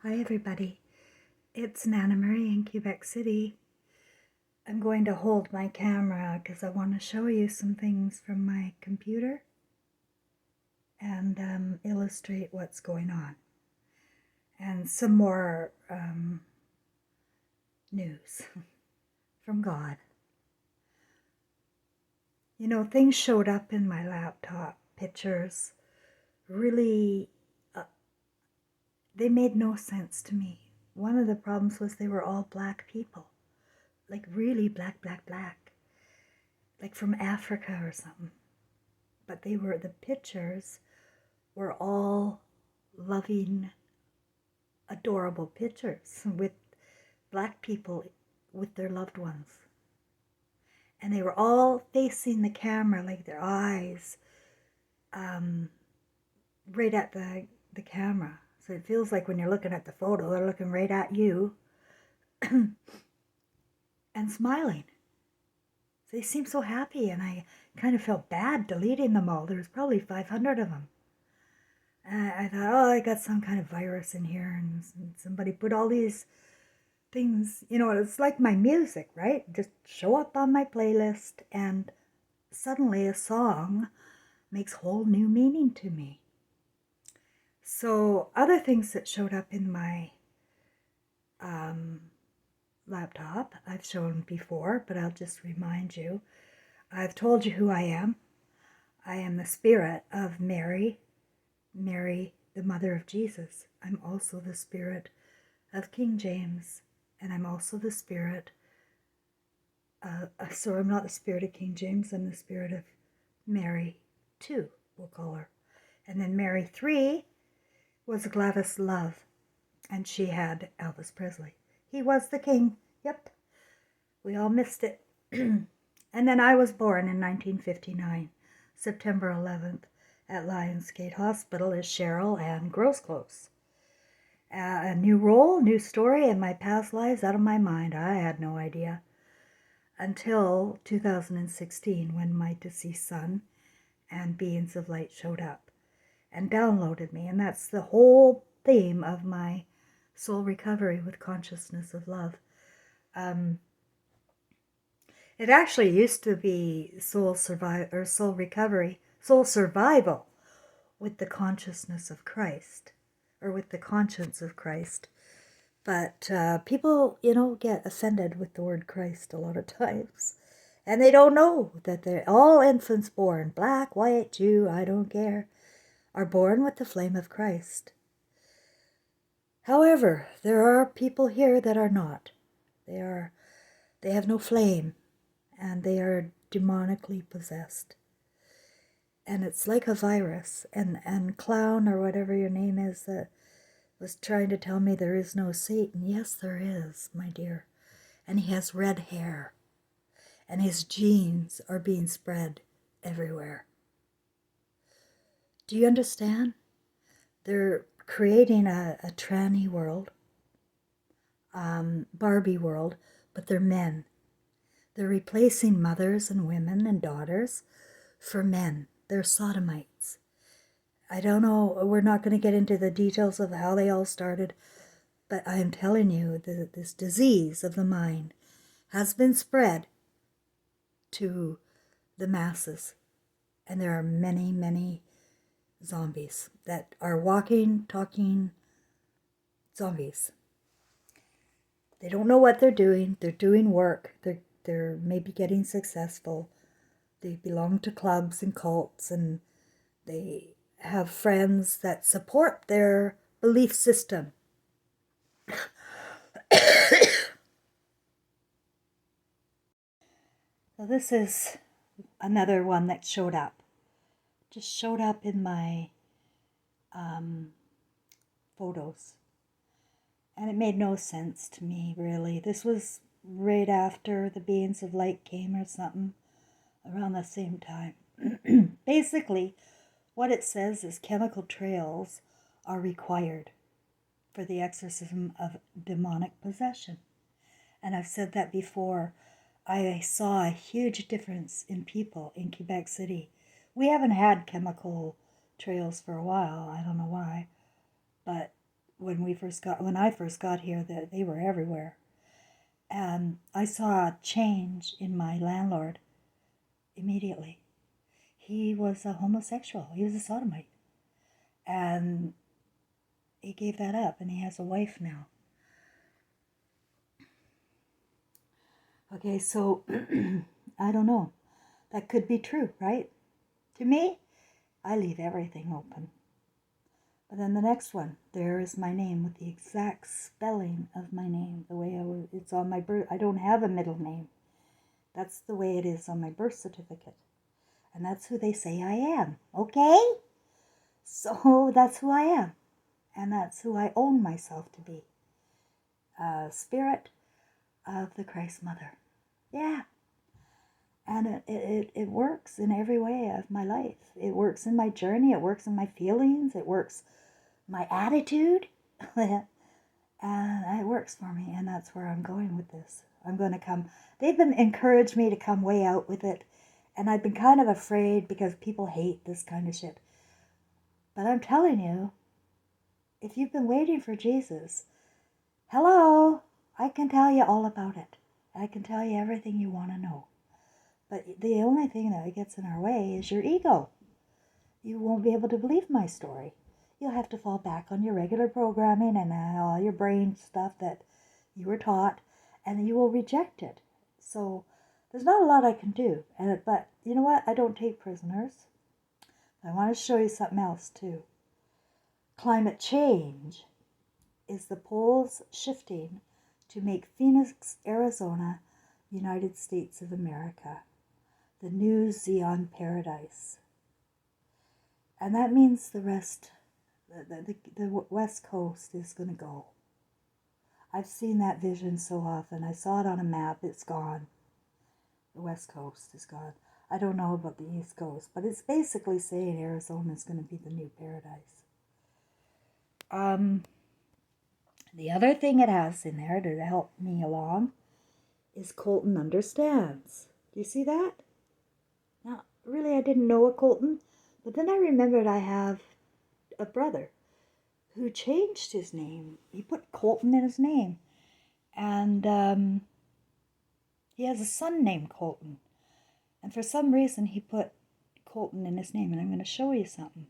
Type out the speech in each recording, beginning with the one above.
Hi everybody, it's Nana Marie in Quebec City. I'm going to hold my camera because I want to show you some things from my computer and illustrate what's going on. And some more news from God. You know, things showed up in my laptop, pictures, really, they made no sense to me. One of the problems was they were all black people, like really black, like from Africa or something. But the pictures were all loving, adorable pictures with black people with their loved ones. And they were all facing the camera, like their eyes right at the camera. So it feels like when you're looking at the photo, they're looking right at you and smiling. So they seemed so happy, and I kind of felt bad deleting them all. There was probably 500 of them. I thought, oh, I got some kind of virus in here, and somebody put all these things, you know, it's like my music, right? Just show up on my playlist, and suddenly a song makes whole new meaning to me. So other things that showed up in my laptop, I've shown before, but I'll just remind you. I've told you who I am. I am the spirit of Mary, the mother of Jesus. I'm also the spirit of King James, and I'm also the spirit so I'm not the spirit of King James, I'm the spirit of Mary 2, we'll call her. And then Mary 3 was Gladys Love, and she had Elvis Presley. He was the king. Yep, we all missed it. And then I was born in 1959, September 11th, at Lionsgate Hospital as Cheryl Ann Grosclose. A new role, new story, and my past lives out of my mind. I had no idea. Until 2016, when my deceased son and Beings of Light showed up and downloaded me. And that's the whole theme of my soul recovery with consciousness of love. It actually used to be soul survival with the consciousness of Christ, or with the conscience of Christ. But people, get offended with the word Christ a lot of times. And they don't know that they're all infants born, black, white, Jew, I don't care, are born with the flame of Christ. However, there are people here that are not. They have no flame, and they are demonically possessed. And it's like a virus. And Clown, or whatever your name is, that was trying to tell me there is no Satan. Yes, there is, my dear. And he has red hair. And his genes are being spread everywhere. Do you understand? They're creating a tranny world, Barbie world, but they're men. They're replacing mothers and women and daughters for men. They're sodomites. I don't know, we're not going to get into the details of how they all started, but I am telling you that this disease of the mind has been spread to the masses. And there are many, many zombies that are walking, talking zombies. They don't know what they're doing. They're doing work. They're maybe getting successful. They belong to clubs and cults, and they have friends that support their belief system. So this is another one that showed up. Just showed up in my photos. And it made no sense to me, really. This was right after the Beings of Light came or something, around the same time. Basically, what it says is chemical trails are required for the exorcism of demonic possession. And I've said that before. I saw a huge difference in people in Quebec City. We haven't had chemical trails for a while. I don't know why. But when I first got here, that they were everywhere. And I saw a change in my landlord immediately. He was a homosexual. He was a sodomite. And he gave that up, and he has a wife now. Okay, so I don't know. That could be true, right? To me, I leave everything open. But then the next one, there is my name with the exact spelling of my name, the way it's on my birth. I don't have a middle name. That's the way it is on my birth certificate. And that's who they say I am, okay? So that's who I am. And that's who I own myself to be. Spirit of the Christ Mother. Yeah. And it works in every way of my life. It works in my journey. It works in my feelings. It works my attitude. And it works for me. And that's where I'm going with this. I'm going to come. They've been encouraged me to come way out with it. And I've been kind of afraid because people hate this kind of shit. But I'm telling you, if you've been waiting for Jesus, hello, I can tell you all about it. I can tell you everything you want to know. But the only thing that gets in our way is your ego. You won't be able to believe my story. You'll have to fall back on your regular programming and all your brain stuff that you were taught, and you will reject it. So there's not a lot I can do. But you know what? I don't take prisoners. I want to show you something else too. Climate change is the poles shifting to make Phoenix, Arizona, United States of America, the new Zion paradise. And that means the rest, the West Coast is going to go. I've seen that vision so often. I saw it on a map. It's gone. The West Coast is gone. I don't know about the East Coast, but it's basically saying Arizona is going to be the new paradise. The other thing it has in there to help me along is Colton Understands. Do you see that? Now, really, I didn't know a Colton, but then I remembered I have a brother who changed his name. He put Colton in his name. And he has a son named Colton. And for some reason, he put Colton in his name. And I'm going to show you something.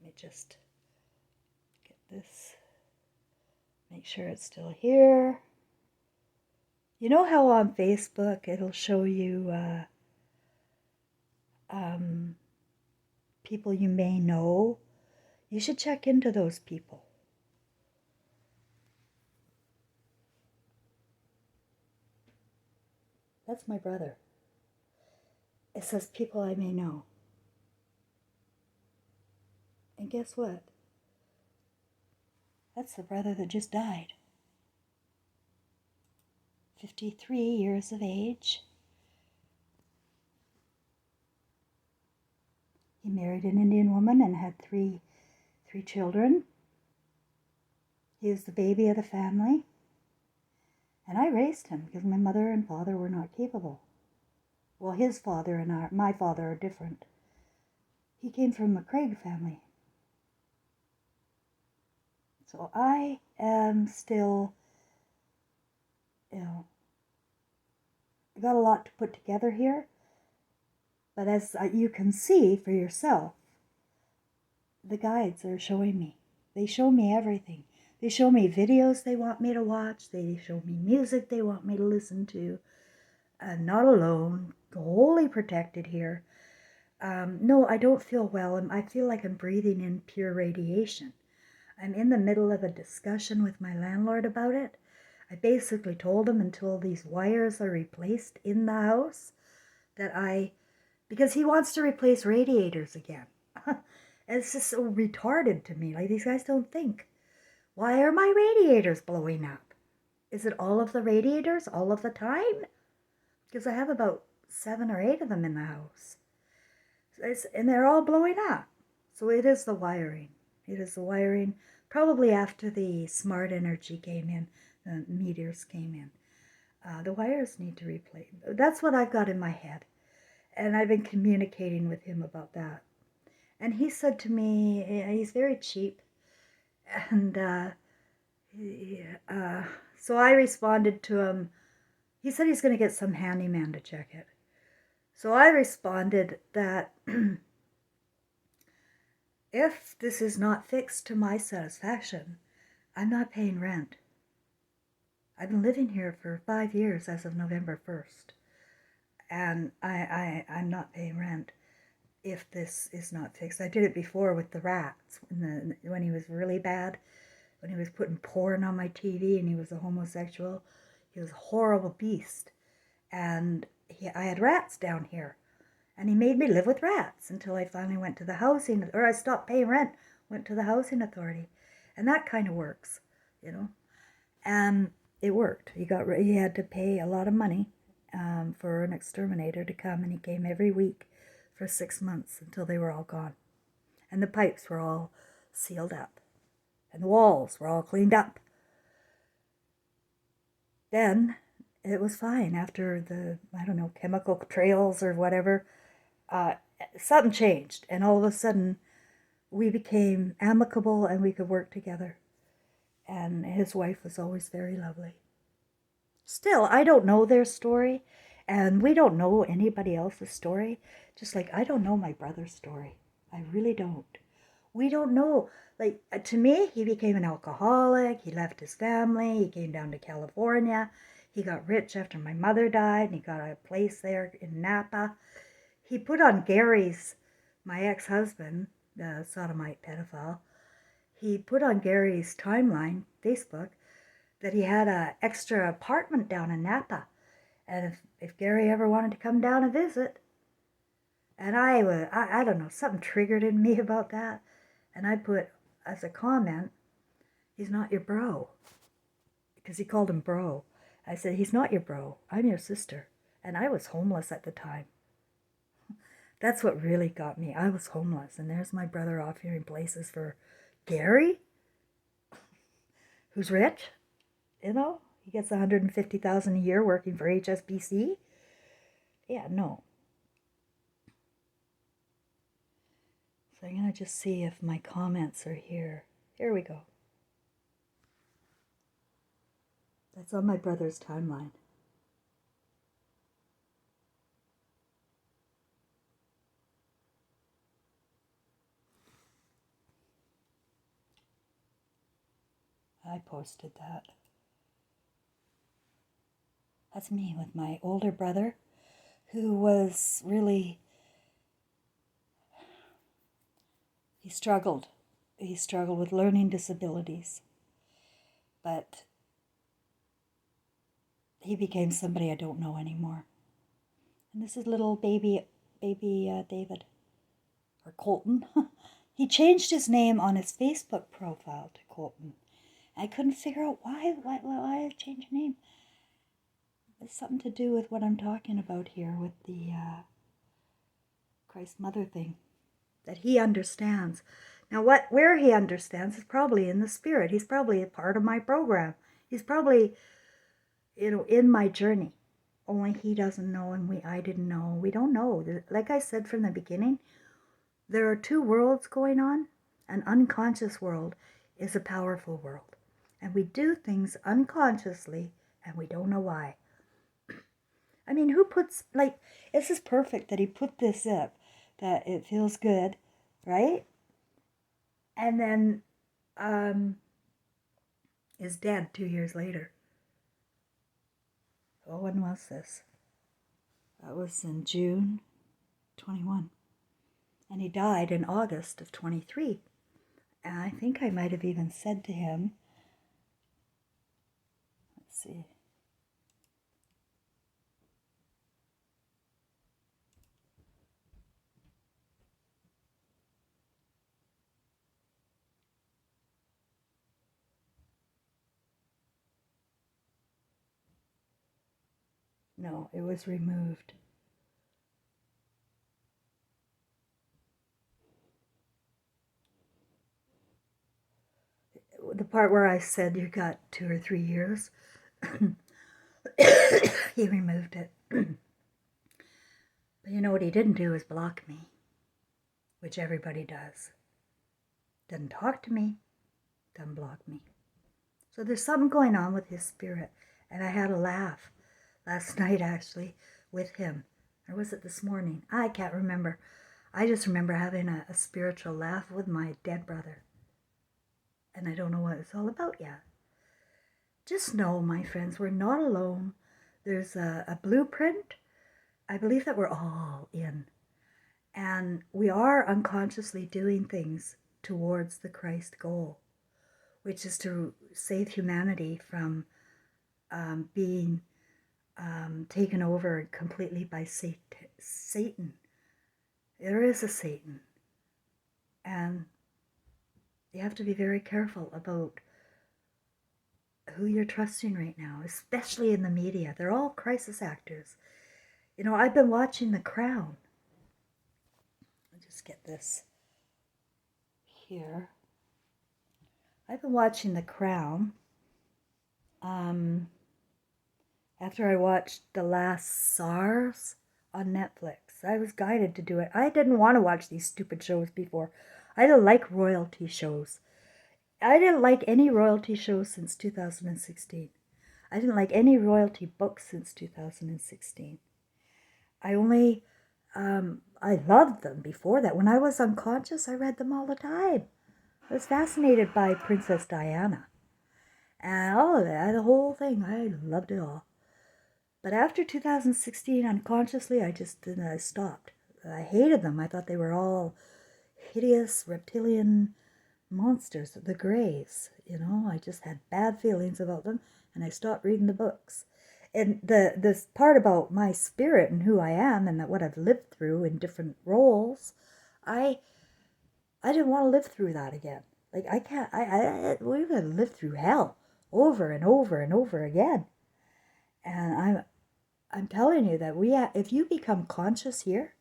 Let me just get this. Make sure it's still here. You know how on Facebook it'll show you people you may know? You should check into those people. That's my brother. It says people I may know. And guess what? That's the brother that just died. 53 years of age. He married an Indian woman and had three children. He was the baby of the family. And I raised him because my mother and father were not capable. Well, his father and my father are different. He came from a Craig family. So I am still, I got a lot to put together here. But as you can see for yourself, the guides are showing me. They show me everything. They show me videos they want me to watch. They show me music they want me to listen to. Not alone, wholly protected here. No, I don't feel well. I feel like I'm breathing in pure radiation. I'm in the middle of a discussion with my landlord about it. I basically told him until these wires are replaced in the house because he wants to replace radiators again. It's just so retarded to me. Like, these guys don't think. Why are my radiators blowing up? Is it all of the radiators all of the time? Because I have about 7 or 8 of them in the house. And they're all blowing up. So it is the wiring. It is the wiring. Probably after the smart energy came in, the meters came in. The wires need to replace. That's what I've got in my head. And I've been communicating with him about that. And he said to me, he's very cheap. And he, so I responded to him. He said he's going to get some handyman to check it. So I responded that if this is not fixed to my satisfaction, I'm not paying rent. I've been living here for 5 years as of November 1st, and I'm not paying rent if this is not fixed. I did it before with the rats when he was really bad, when he was putting porn on my TV and he was a homosexual. He was a horrible beast. And I had rats down here. And he made me live with rats until I finally went to the housing, or I stopped paying rent, went to the housing authority. And that kind of works, you know. And it worked. He had to pay a lot of money for an exterminator to come, and he came every week for 6 months until they were all gone. And the pipes were all sealed up. And the walls were all cleaned up. Then it was fine after the, I don't know, chemical trails or whatever. Something changed, and all of a sudden we became amicable and we could work together. And his wife was always very lovely. Still, I don't know their story, and we don't know anybody else's story, just like I don't know my brother's story. I really don't. We don't know. Like, to me, he became an alcoholic. He left his family. He came down to California. He got rich after my mother died, and he got a place there in Napa. He put on Gary's, my ex-husband, the sodomite pedophile, he put on Gary's timeline, Facebook, that he had an extra apartment down in Napa. And if Gary ever wanted to come down and visit, and I don't know, something triggered in me about that. And I put as a comment, he's not your bro. Because he called him bro. I said, he's not your bro. I'm your sister. And I was homeless at the time. That's what really got me. I was homeless. And there's my brother offering places for Gary, who's rich. You know, he gets $150,000 a year working for HSBC. Yeah, no. So I'm going to just see if my comments are here. Here we go. That's on my brother's timeline. I posted that. That's me with my older brother, who was really, he struggled. He struggled with learning disabilities. But he became somebody I don't know anymore. And this is little baby David, or Colton. He changed his name on his Facebook profile to Colton. I couldn't figure out why I changed name. It's something to do with what I'm talking about here with the Christ Mother thing that he understands. Now, where he understands is probably in the spirit. He's probably a part of my program. He's probably, in my journey. Only he doesn't know, and I didn't know. We don't know. Like I said from the beginning, there are two worlds going on. An unconscious world is a powerful world. And we do things unconsciously, and we don't know why. I mean, who puts, this is perfect that he put this up, that it feels good, right? And then is dead 2 years later. Oh, when was this? That was in June 21. And he died in August of 23. And I think I might have even said to him, let's see. No, it was removed. The part where I said you got 2 or 3 years, he removed it. But you know what he didn't do is block me. which everybody does. Doesn't talk to me, doesn't block me. So there's something going on with his spirit. And I had a laugh last night, actually, with him. Or was it this morning? I can't remember. I just remember having a spiritual laugh with my dead brother. And I don't know what it's all about yet. Just know, my friends, we're not alone. There's a blueprint. I believe that we're all in. And we are unconsciously doing things towards the Christ goal, which is to save humanity from being taken over completely by Satan. There is a Satan. And you have to be very careful about who you're trusting right now, especially in the media. They're all crisis actors. You know, I've been watching The Crown. I'll just get this here. I've been watching The Crown after I watched The Last SARS on Netflix. I was guided to do it. I didn't want to watch these stupid shows before. I didn't like royalty shows. I didn't like any royalty shows since 2016. I didn't like any royalty books since 2016. I loved them before that. When I was unconscious, I read them all the time. I was fascinated by Princess Diana. And all of that, the whole thing, I loved it all. But after 2016, unconsciously, I stopped. I hated them. I thought they were all hideous reptilian monsters, the Greys. You know, I just had bad feelings about them, and I stopped reading the books. And this part about my spirit and who I am and that what I've lived through in different roles, I didn't want to live through that again. Like I can't. We're gonna live through hell over and over and over again. And I'm telling you that if you become conscious here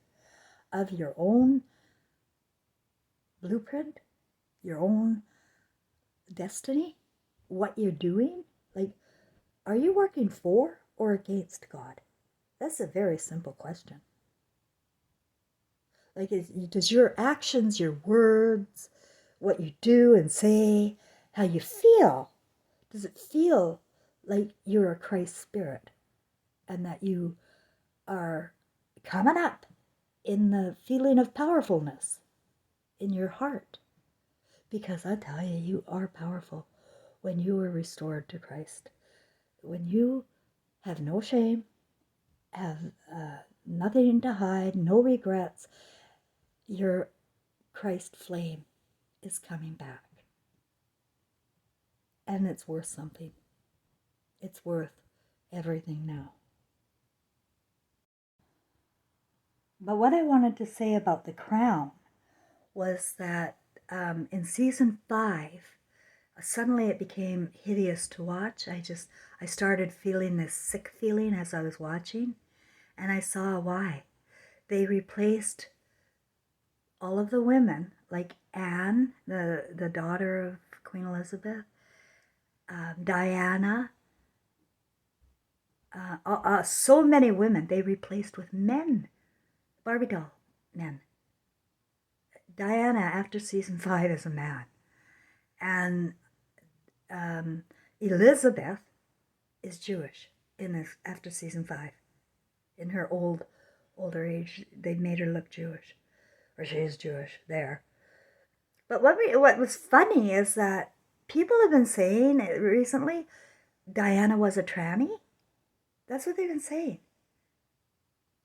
of your own blueprint, your own destiny, what you're doing, like, are you working for or against God? That's a very simple question. Like, does your actions, your words, what you do and say, how you feel, does it feel like you're a Christ spirit and that you are coming up in the feeling of powerfulness in your heart? Because I tell you, you are powerful when you are restored to Christ. When you have no shame, have nothing to hide, no regrets, your Christ flame is coming back. And it's worth something. It's worth everything now. But what I wanted to say about The Crown was that in season 5, suddenly it became hideous to watch. I started feeling this sick feeling as I was watching, and I saw why. They replaced all of the women, like Anne, the daughter of Queen Elizabeth, Diana, so many women they replaced with men, Barbie doll men. Diana, after season 5, is a man. And Elizabeth is Jewish after season 5. In her older age, they made her look Jewish. Or she is Jewish there. But what was funny is that people have been saying recently Diana was a tranny. That's what they've been saying.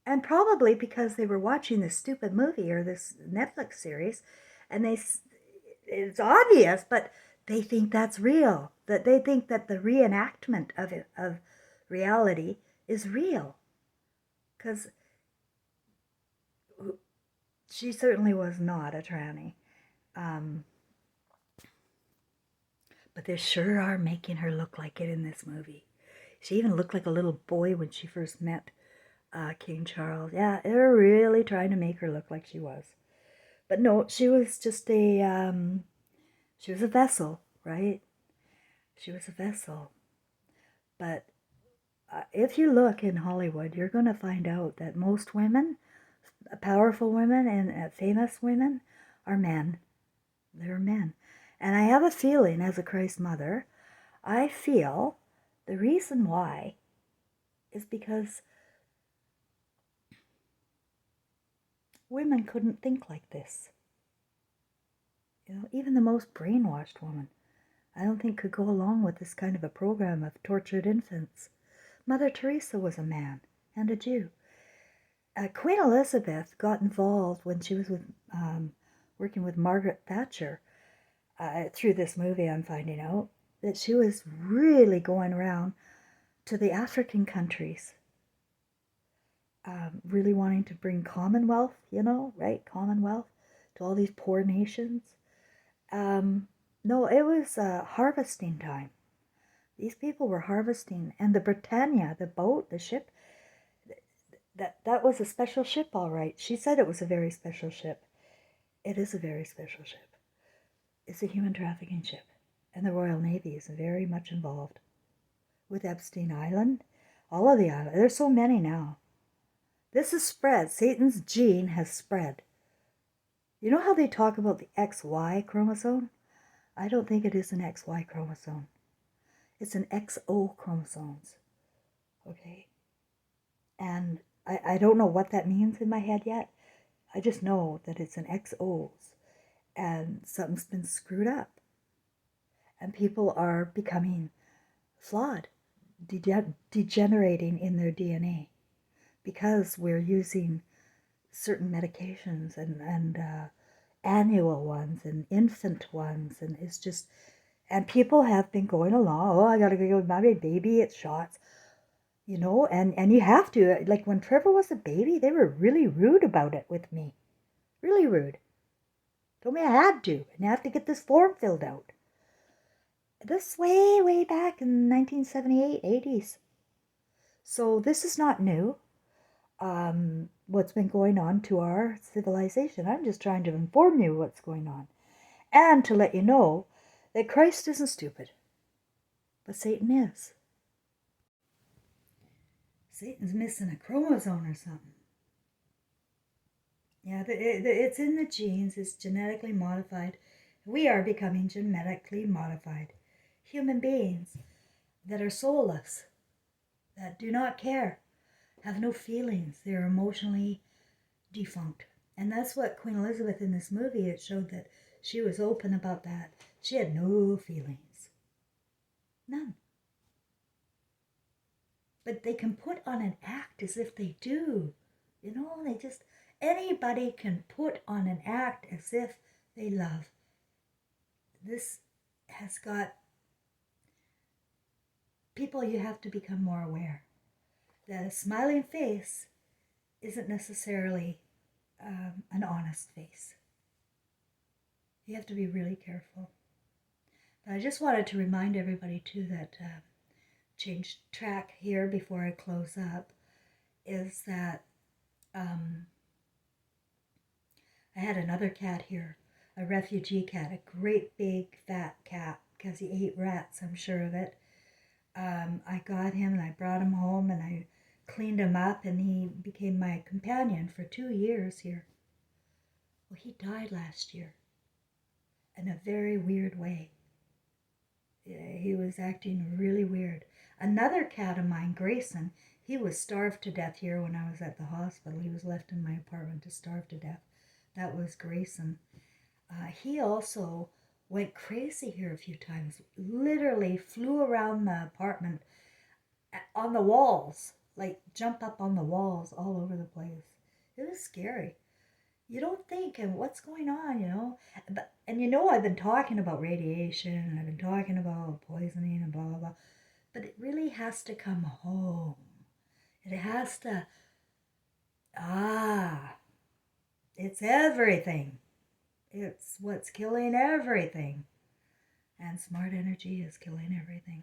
And probably because they were watching this stupid movie or this Netflix series, and it's obvious, but they think that's real. That they think that the reenactment of reality is real. Because she certainly was not a tranny. But they sure are making her look like it in this movie. She even looked like a little boy when she first met King Charles. Yeah, they're really trying to make her look like she was. But no, she was just she was a vessel, right? She was a vessel. But if you look in Hollywood, you're going to find out that most women, powerful women and famous women are men. They're men. And I have a feeling, as a Christ mother, I feel the reason why is because women couldn't think like this. Even the most brainwashed woman, I don't think, could go along with this kind of a program of tortured infants. Mother Teresa was a man and a Jew. Queen Elizabeth got involved when she was working with Margaret Thatcher. Through this movie, I'm finding out that she was really going around to the African countries, really wanting to bring Commonwealth, right? Commonwealth to all these poor nations. No, it was harvesting time. These people were harvesting, and the Britannia, the boat, the ship, that was a special ship, all right. She said it was a very special ship. It is a very special ship. It's a human trafficking ship, and the Royal Navy is very much involved with Epstein Island, all of the islands. There's so many now. This has spread. Satan's gene has spread. You know how they talk about the XY chromosome? I don't think it is an XY chromosome. It's an XO chromosomes. Okay? And I don't know what that means in my head yet. I just know that it's an XOs. And something's been screwed up. And people are becoming flawed, degenerating in their DNA. Because we're using certain medications and annual ones and infant ones, and it's just, and people have been going along, oh, I gotta go with my baby, it's shots, and you have to, like when Trevor was a baby, they were really rude about it with me, really rude, told me I had to, and I have to get this form filled out. This way back in 1978, 80s. So this is not new. What's been going on to our civilization. I'm just trying to inform you what's going on. And to let you know that Christ isn't stupid. But Satan is. Satan's missing a chromosome or something. Yeah, it's in the genes. It's genetically modified. We are becoming genetically modified human beings that are soulless, that do not care, have no feelings. They're emotionally defunct. And that's what Queen Elizabeth in this movie, it showed that she was open about that. She had no feelings. None. But they can put on an act as if they do. Anybody can put on an act as if they love. This has got people, you have to become more aware that a smiling face isn't necessarily an honest face. You have to be really careful. But I just wanted to remind everybody too that change track here before I close up is that I had another cat here, a refugee cat, a great big fat cat, because he ate rats, I'm sure of it. I got him and I brought him home and I cleaned him up, and he became my companion for 2 years here. Well, he died last year in a very weird way. He was acting really weird. Another cat of mine, Grayson, he was starved to death here when I was at the hospital. He was left in my apartment to starve to death. That was Grayson. He also went crazy here a few times. Literally flew around the apartment on the walls, like jump up on the walls all over the place. It was scary. You don't think, and what's going on, and I've been talking about radiation, and I've been talking about poisoning and blah, blah, blah, but it really has to come home. It has to, it's everything. It's what's killing everything. And smart energy is killing everything.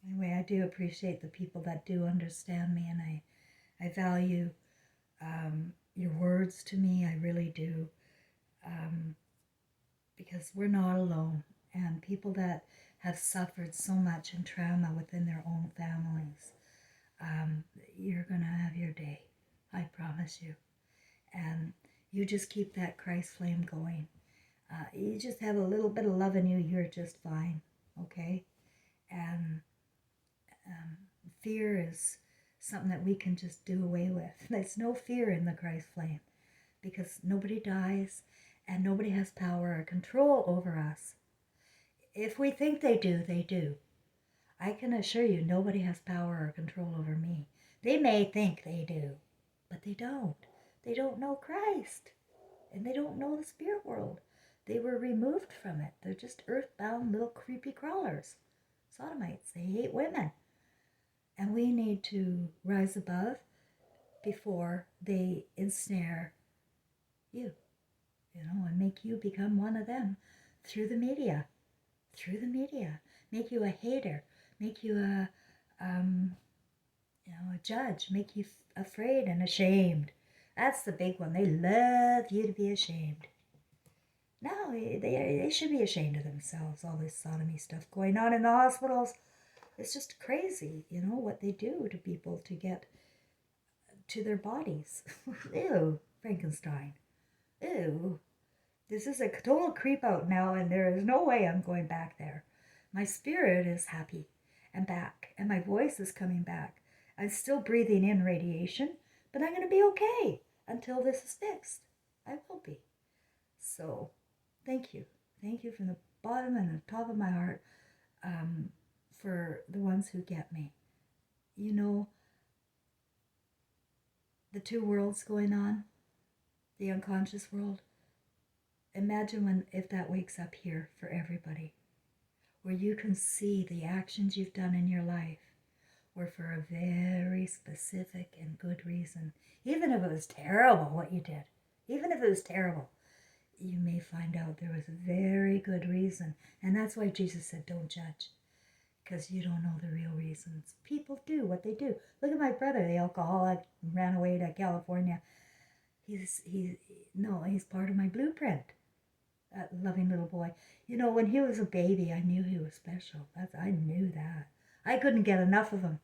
Anyway, I do appreciate the people that do understand me, and I value your words to me. I really do, because we're not alone. And people that have suffered so much in trauma within their own families. You're going to have your day. I promise you. And you just keep that Christ flame going. You just have a little bit of love in you, you're just fine, okay? And fear is something that we can just do away with. There's no fear in the Christ flame because nobody dies and nobody has power or control over us. If we think they do, they do. I can assure you nobody has power or control over me. They may think they do, but they don't. They don't know Christ, and they don't know the spirit world. They were removed from it. They're just earthbound little creepy crawlers. Sodomites. They hate women. And we need to rise above before they ensnare you, and make you become one of them through the media. Through the media. Make you a hater. Make you a judge. Make you afraid and ashamed. That's the big one. They love you to be ashamed. No, they should be ashamed of themselves, all this sodomy stuff going on in the hospitals. It's just crazy, what they do to people to get to their bodies. Ew, Frankenstein. Ew. This is a total creep out now, and there is no way I'm going back there. My spirit is happy and back, and my voice is coming back. I'm still breathing in radiation, but I'm going to be okay until this is fixed. I will be. So, thank you. Thank you from the bottom and the top of my heart for the ones who get me. The two worlds going on, the unconscious world. Imagine if that wakes up here for everybody, where you can see the actions you've done in your life were for a very specific and good reason. Even if it was terrible what you did, even if it was terrible, you may find out there was a very good reason. And that's why Jesus said, don't judge, because you don't know the real reasons. People do what they do. Look at my brother, the alcoholic, ran away to California. He's part of my blueprint. That loving little boy. When he was a baby, I knew he was special. I knew that. I couldn't get enough of him.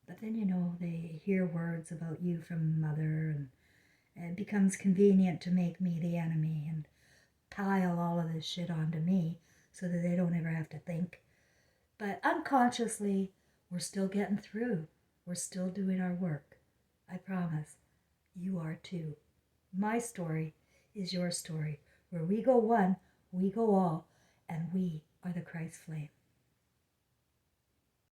But then, they hear words about you from mother, and it becomes convenient to make me the enemy and pile all of this shit onto me so that they don't ever have to think. But unconsciously, we're still getting through. We're still doing our work. I promise. You are too. My story is your story. Where we go one, we go all, and we are the Christ flame.